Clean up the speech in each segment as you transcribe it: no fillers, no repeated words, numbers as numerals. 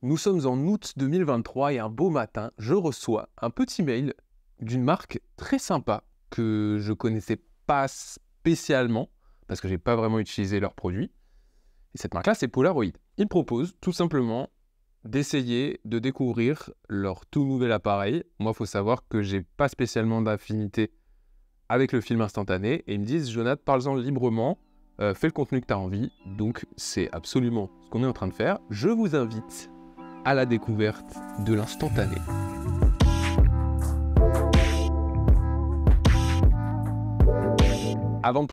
Nous sommes en août 2023 et un beau matin, je reçois un petit mail d'une marque très sympa que je connaissais pas spécialement parce que j'ai pas vraiment utilisé leurs produits. Et cette marque-là, c'est Polaroid. Ils proposent tout simplement d'essayer de découvrir leur tout nouvel appareil. Moi, il faut savoir que j'ai pas spécialement d'affinité avec le film instantané et ils me disent « Jonathan, parle-en librement, fais le contenu que tu as envie ». Donc, c'est absolument ce qu'on est en train de faire. Je vous invite à la découverte de l'instantané. Avant de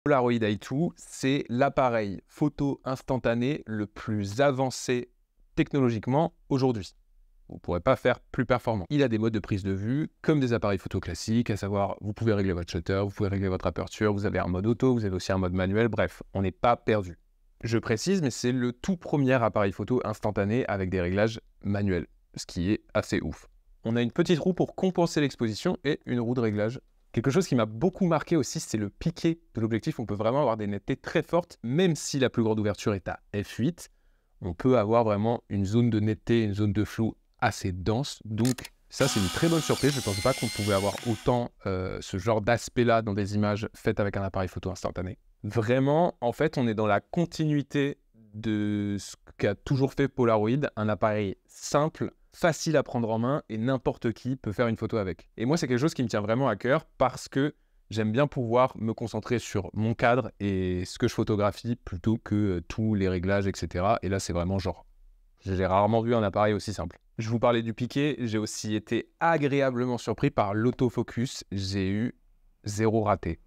Polaroid i2, c'est l'appareil photo instantané le plus avancé technologiquement aujourd'hui. Vous ne pourrez pas faire plus performant. Il a des modes de prise de vue comme des appareils photo classiques, à savoir vous pouvez régler votre shutter, vous pouvez régler votre aperture, vous avez un mode auto, vous avez aussi un mode manuel, bref, on n'est pas perdu. Je précise, mais c'est le tout premier appareil photo instantané avec des réglages manuels, ce qui est assez ouf. On a une petite roue pour compenser l'exposition et une roue de réglage. Quelque chose qui m'a beaucoup marqué aussi, c'est le piqué de l'objectif. On peut vraiment avoir des nettetés très fortes, même si la plus grande ouverture est à f8. On peut avoir vraiment une zone de netteté, une zone de flou assez dense. Donc ça, c'est une très bonne surprise. Je ne pensais pas qu'on pouvait avoir autant ce genre d'aspect-là dans des images faites avec un appareil photo instantané. Vraiment, en fait, on est dans la continuité de ce qu'a toujours fait Polaroid, un appareil simple, facile à prendre en main et n'importe qui peut faire une photo avec. Et moi, c'est quelque chose qui me tient vraiment à cœur parce que j'aime bien pouvoir me concentrer sur mon cadre et ce que je photographie plutôt que tous les réglages, etc. Et là, c'est vraiment genre, j'ai rarement vu un appareil aussi simple. Je vous parlais du piqué, j'ai aussi été agréablement surpris par l'autofocus. J'ai eu 0 raté.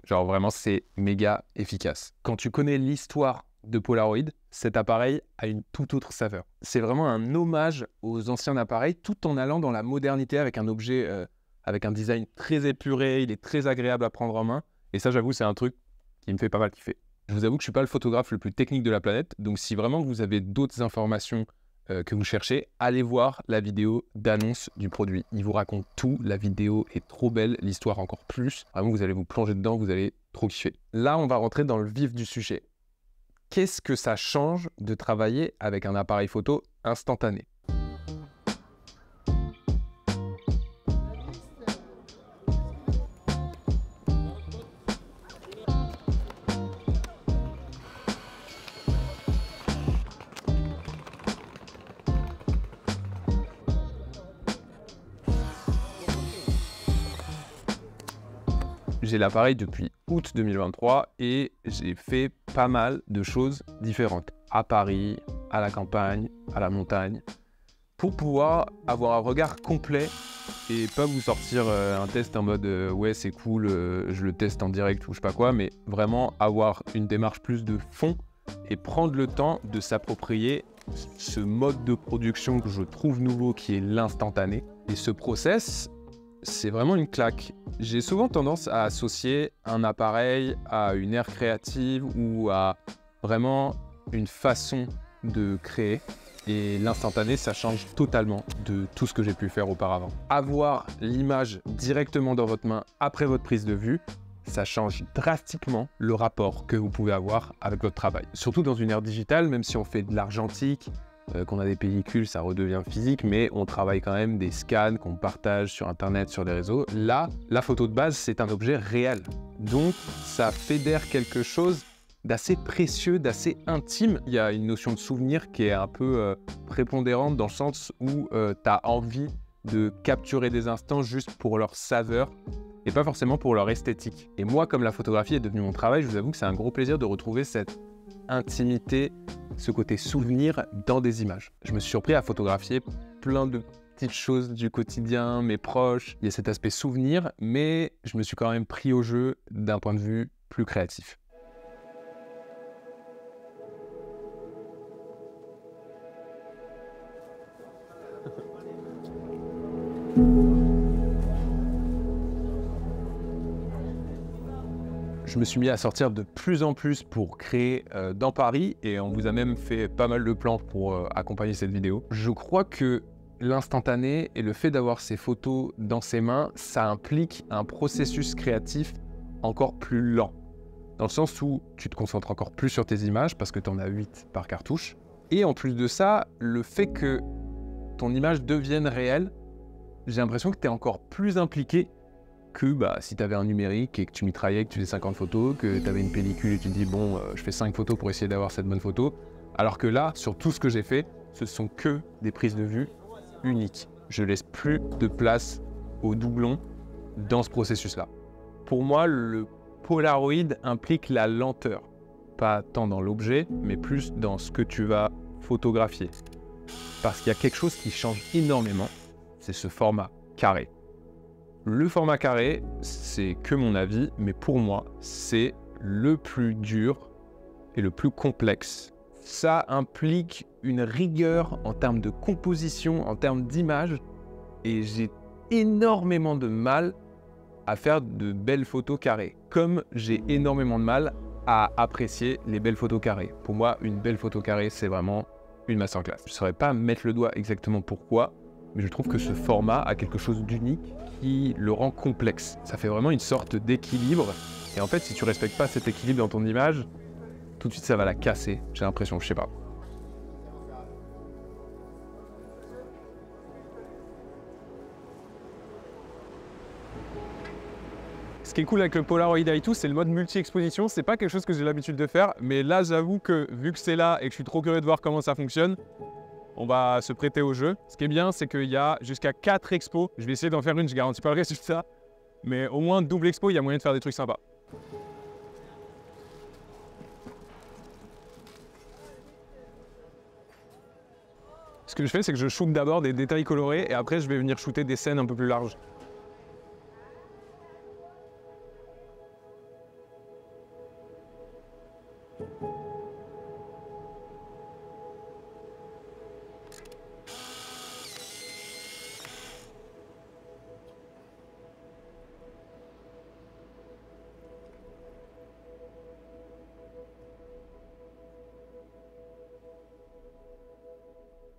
Genre vraiment, c'est méga efficace. Quand tu connais l'histoire de Polaroid, cet appareil a une toute autre saveur. C'est vraiment un hommage aux anciens appareils tout en allant dans la modernité avec un objet, avec un design très épuré, il est très agréable à prendre en main. Et ça, j'avoue, c'est un truc qui me fait pas mal kiffer. Je vous avoue que je ne suis pas le photographe le plus technique de la planète, donc si vraiment vous avez d'autres informations que vous cherchez, allez voir la vidéo d'annonce du produit. Il vous raconte tout, la vidéo est trop belle, l'histoire encore plus. Vraiment, vous allez vous plonger dedans, vous allez trop kiffer. Là, on va rentrer dans le vif du sujet. Qu'est-ce que ça change de travailler avec un appareil photo instantané ? J'ai l'appareil depuis août 2023 et j'ai fait pas mal de choses différentes. À Paris, à la campagne, à la montagne, pour pouvoir avoir un regard complet et pas vous sortir un test en mode ouais c'est cool, je le teste en direct ou je sais pas quoi, mais vraiment avoir une démarche plus de fond et prendre le temps de s'approprier ce mode de production que je trouve nouveau qui est l'instantané. Et ce process, c'est vraiment une claque. J'ai souvent tendance à associer un appareil à une ère créative ou à vraiment une façon de créer. Et l'instantané, ça change totalement de tout ce que j'ai pu faire auparavant. Avoir l'image directement dans votre main après votre prise de vue, ça change drastiquement le rapport que vous pouvez avoir avec votre travail. Surtout dans une ère digitale, même si on fait de l'argentique, qu'on a des pellicules, ça redevient physique, mais on travaille quand même des scans qu'on partage sur Internet, sur les réseaux. Là, la photo de base, c'est un objet réel. Donc, ça fédère quelque chose d'assez précieux, d'assez intime. Il y a une notion de souvenir qui est un peu prépondérante dans le sens où tu as envie de capturer des instants juste pour leur saveur et pas forcément pour leur esthétique. Et moi, comme la photographie est devenue mon travail, je vous avoue que c'est un gros plaisir de retrouver cette intimité, ce côté souvenir dans des images. Je me suis surpris à photographier plein de petites choses du quotidien, mes proches. Il y a cet aspect souvenir, mais je me suis quand même pris au jeu d'un point de vue plus créatif. Je me suis mis à sortir de plus en plus pour créer dans Paris et on vous a même fait pas mal de plans pour accompagner cette vidéo. Je crois que l'instantané et le fait d'avoir ces photos dans ses mains, ça implique un processus créatif encore plus lent. dans le sens où tu te concentres encore plus sur tes images parce que tu en as 8 par cartouche. Et en plus de ça, le fait que ton image devienne réelle, j'ai l'impression que tu es encore plus impliqué que si tu avais un numérique et que tu mitraillais, que tu faisais 50 photos, que tu avais une pellicule et tu te dis bon, je fais 5 photos pour essayer d'avoir cette bonne photo. Alors que là, sur tout ce que j'ai fait, ce sont que des prises de vue uniques. Je laisse plus de place aux doublons dans ce processus-là. Pour moi, le Polaroid implique la lenteur. Pas tant dans l'objet, mais plus dans ce que tu vas photographier. Parce qu'il y a quelque chose qui change énormément, c'est ce format carré. Le format carré, c'est que mon avis, mais pour moi, c'est le plus dur et le plus complexe. Ça implique une rigueur en termes de composition, en termes d'image, et j'ai énormément de mal à faire de belles photos carrées, comme j'ai énormément de mal à apprécier les belles photos carrées. Pour moi, une belle photo carrée, c'est vraiment une masterclass. Je ne saurais pas mettre le doigt exactement pourquoi, mais je trouve que ce format a quelque chose d'unique qui le rend complexe. Ça fait vraiment une sorte d'équilibre, et en fait, si tu ne respectes pas cet équilibre dans ton image, tout de suite, ça va la casser, j'ai l'impression, je sais pas. Ce qui est cool avec le Polaroid i2, c'est le mode multi-exposition. C'est pas quelque chose que j'ai l'habitude de faire, mais là, j'avoue que vu que c'est là et que je suis trop curieux de voir comment ça fonctionne, on va se prêter au jeu. Ce qui est bien, c'est qu'il y a jusqu'à 4 expos. Je vais essayer d'en faire une, je garantis pas le résultat, mais au moins double expo, il y a moyen de faire des trucs sympas. Ce que je fais, c'est que je shoot d'abord des détails colorés et après, je vais venir shooter des scènes un peu plus larges.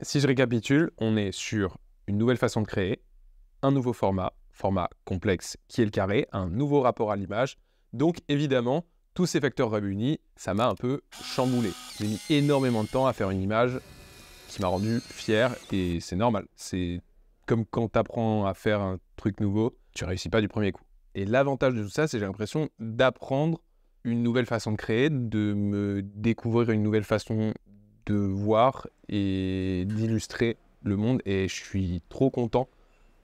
Si je récapitule, on est sur une nouvelle façon de créer, un nouveau format complexe qui est le carré, un nouveau rapport à l'image. Donc évidemment, tous ces facteurs réunis, ça m'a un peu chamboulé. J'ai mis énormément de temps à faire une image qui m'a rendu fier et c'est normal. C'est comme quand tu apprends à faire un truc nouveau, tu réussis pas du premier coup. Et l'avantage de tout ça, c'est que j'ai l'impression d'apprendre une nouvelle façon de créer, de me découvrir une nouvelle façon de voir et d'illustrer le monde. Et je suis trop content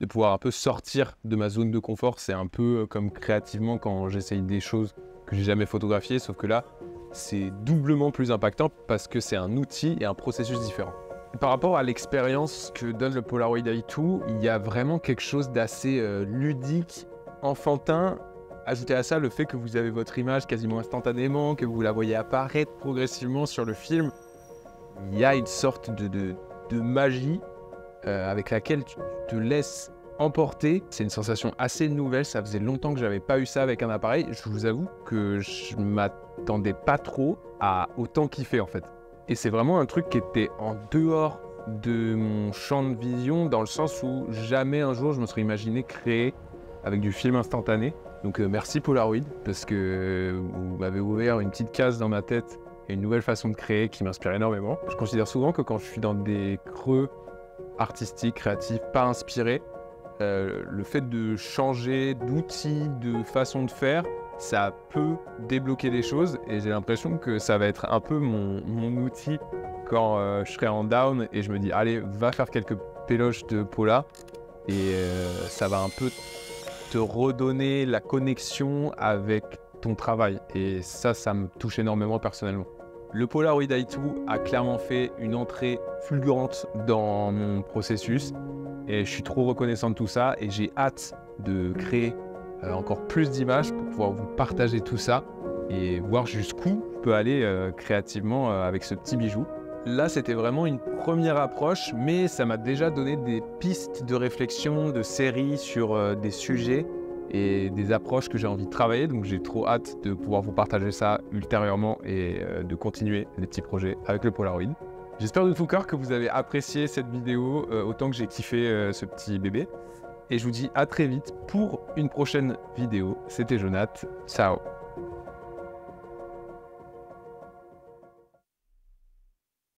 de pouvoir un peu sortir de ma zone de confort. C'est un peu comme créativement quand j'essaye des choses que j'ai jamais photographiées, sauf que là, c'est doublement plus impactant parce que c'est un outil et un processus différent. Par rapport à l'expérience que donne le Polaroid i2, il y a vraiment quelque chose d'assez ludique, enfantin. Ajoutez à ça le fait que vous avez votre image quasiment instantanément, que vous la voyez apparaître progressivement sur le film. Il y a une sorte de magie avec laquelle tu te laisses emporter. C'est une sensation assez nouvelle, ça faisait longtemps que j'avais pas eu ça avec un appareil. Je vous avoue que je m'attendais pas trop à autant kiffer en fait. Et c'est vraiment un truc qui était en dehors de mon champ de vision, dans le sens où jamais un jour je me serais imaginé créer avec du film instantané. Donc merci Polaroid, parce que vous m'avez ouvert une petite case dans ma tête et une nouvelle façon de créer qui m'inspire énormément. Je considère souvent que quand je suis dans des creux artistiques, créatifs, pas inspirés, le fait de changer d'outils, de façon de faire, ça peut débloquer des choses et j'ai l'impression que ça va être un peu mon outil quand je serai en down et je me dis allez, va faire quelques péloches de Pola et ça va un peu te redonner la connexion avec ton travail et ça me touche énormément personnellement. Le Polaroid i2 a clairement fait une entrée fulgurante dans mon processus et je suis trop reconnaissant de tout ça et j'ai hâte de créer encore plus d'images pour pouvoir vous partager tout ça et voir jusqu'où je peux aller créativement avec ce petit bijou. Là, c'était vraiment une première approche, mais ça m'a déjà donné des pistes de réflexion, de séries sur des sujets et des approches que j'ai envie de travailler. Donc j'ai trop hâte de pouvoir vous partager ça ultérieurement et de continuer les petits projets avec le Polaroid. J'espère de tout cœur que vous avez apprécié cette vidéo autant que j'ai kiffé ce petit bébé. Et je vous dis à très vite pour une prochaine vidéo. C'était Jonath. Ciao.